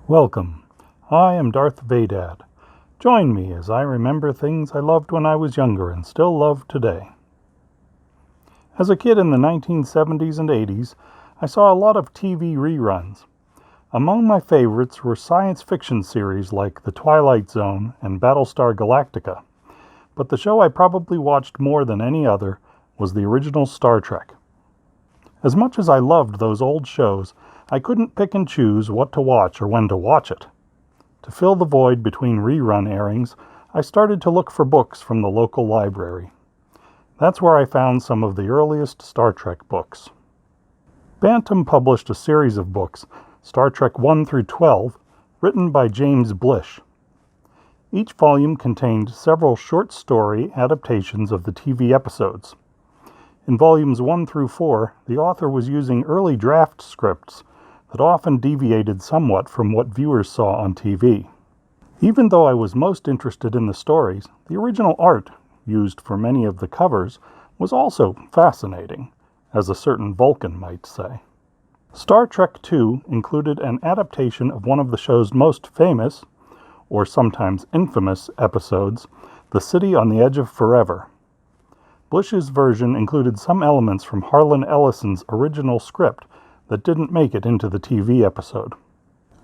Welcome. I am Darth Vadad. Join me as I remember things I loved when I was younger and still love today. As a kid in the 1970s and 80s, I saw a lot of TV reruns. Among my favorites were science fiction series like The Twilight Zone and Battlestar Galactica, but the show I probably watched more than any other was the original Star Trek. As much as I loved those old shows, I couldn't pick and choose what to watch or when to watch it. To fill the void between rerun airings, I started to look for books from the local library. That's where I found some of the earliest Star Trek books. Bantam published a series of books, Star Trek 1 through 12, written by James Blish. Each volume contained several short story adaptations of the TV episodes. In volumes 1 through 4, the author was using early draft scripts that often deviated somewhat from what viewers saw on TV. Even though I was most interested in the stories, the original art used for many of the covers was also fascinating, as a certain Vulcan might say. Star Trek II included an adaptation of one of the show's most famous, or sometimes infamous, episodes, The City on the Edge of Forever. Blish's version included some elements from Harlan Ellison's original script that didn't make it into the TV episode.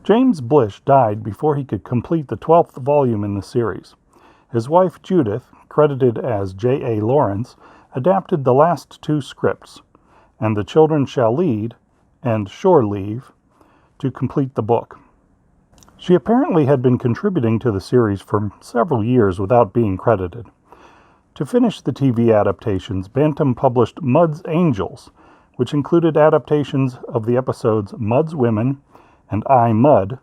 James Blish died before he could complete the 12th volume in the series. His wife Judith, credited as J.A. Lawrence, adapted the last two scripts, And the Children Shall Lead and Shore Leave, to complete the book. She apparently had been contributing to the series for several years without being credited. To finish the TV adaptations, Bantam published Mudd's Angels, which included adaptations of the episodes Mudd's Women and I, Mudd,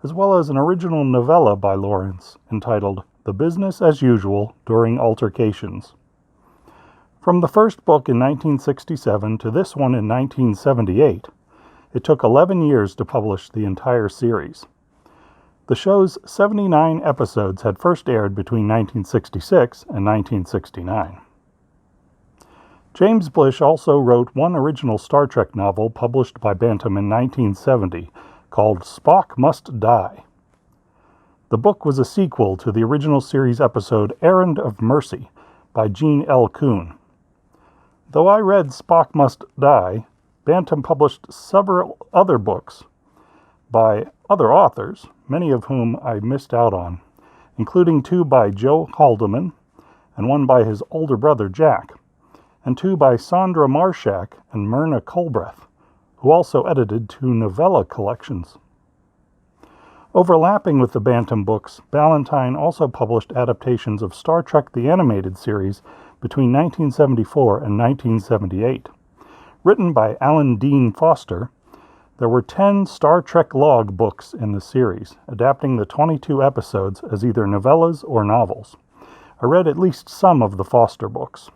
as well as an original novella by Lawrence entitled The Business as Usual During Altercations. From the first book in 1967 to this one in 1978, it took 11 years to publish the entire series. The show's 79 episodes had first aired between 1966 and 1969. James Blish also wrote one original Star Trek novel published by Bantam in 1970 called Spock Must Die. The book was a sequel to the original series episode Errand of Mercy by Gene L. Kuhn. Though I read Spock Must Die, Bantam published several other books by other authors, many of whom I missed out on, including two by Joe Haldeman and one by his older brother Jack, and two by Sandra Marshak and Myrna Colbreth, who also edited two novella collections. Overlapping with the Bantam books, Ballantine also published adaptations of Star Trek the Animated Series between 1974 and 1978. Written by Alan Dean Foster, there were 10 Star Trek log books in the series, adapting the 22 episodes as either novellas or novels. I read at least some of the Foster books.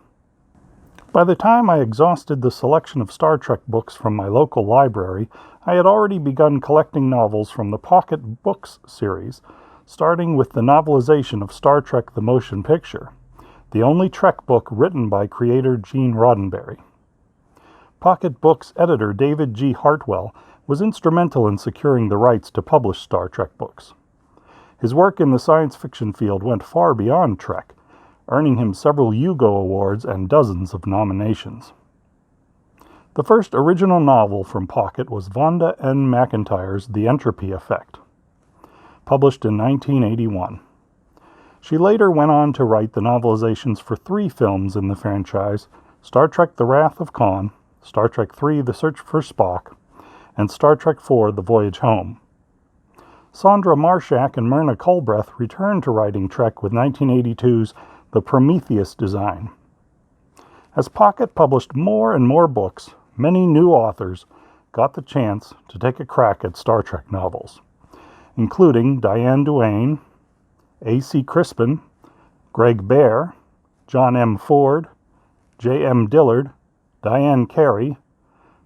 By the time I exhausted the selection of Star Trek books from my local library, I had already begun collecting novels from the Pocket Books series, starting with the novelization of Star Trek the Motion Picture, the only Trek book written by creator Gene Roddenberry. Pocket Books editor David G. Hartwell was instrumental in securing the rights to publish Star Trek books. His work in the science fiction field went far beyond Trek, earning him several Hugo Awards and dozens of nominations. The first original novel from Pocket was Vonda N. McIntyre's The Entropy Effect, published in 1981. She later went on to write the novelizations for 3 films in the franchise: Star Trek The Wrath of Khan, Star Trek III The Search for Spock, and Star Trek IV The Voyage Home. Sandra Marshak and Myrna Colbreth returned to writing Trek with 1982's The Prometheus Design. As Pocket published more and more books, many new authors got the chance to take a crack at Star Trek novels, including Diane Duane, A.C. Crispin, Greg Bear, John M. Ford, J. M. Dillard, Diane Carey,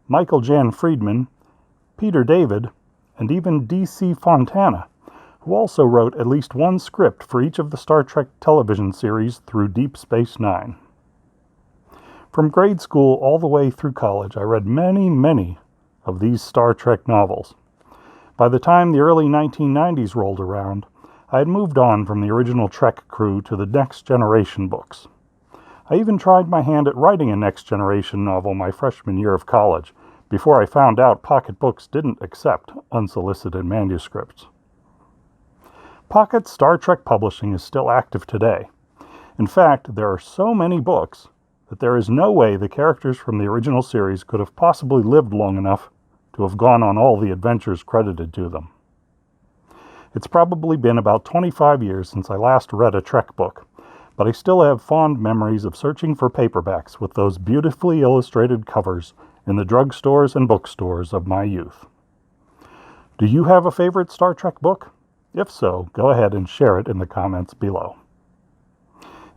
Michael Jan Friedman, Peter David, and even D.C. Fontana, who also wrote at least one script for each of the Star Trek television series through Deep Space Nine. From grade school all the way through college, I read many of these Star Trek novels. By the time the early 1990s rolled around, I had moved on from the original Trek crew to the Next Generation books. I even tried my hand at writing a Next Generation novel my freshman year of college, before I found out Pocket Books didn't accept unsolicited manuscripts. Pocket Star Trek publishing is still active today. In fact, there are so many books that there is no way the characters from the original series could have possibly lived long enough to have gone on all the adventures credited to them. It's probably been about 25 years since I last read a Trek book, but I still have fond memories of searching for paperbacks with those beautifully illustrated covers in the drugstores and bookstores of my youth. Do you have a favorite Star Trek book? If so, go ahead and share it in the comments below.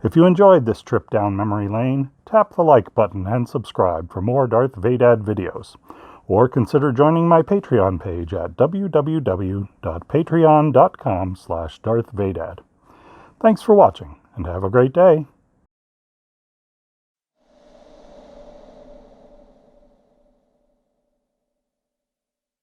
If you enjoyed this trip down memory lane, tap the like button and subscribe for more Darth Vadad videos, or consider joining my Patreon page at www.patreon.com/DarthVadad. Thanks for watching, and have a great day.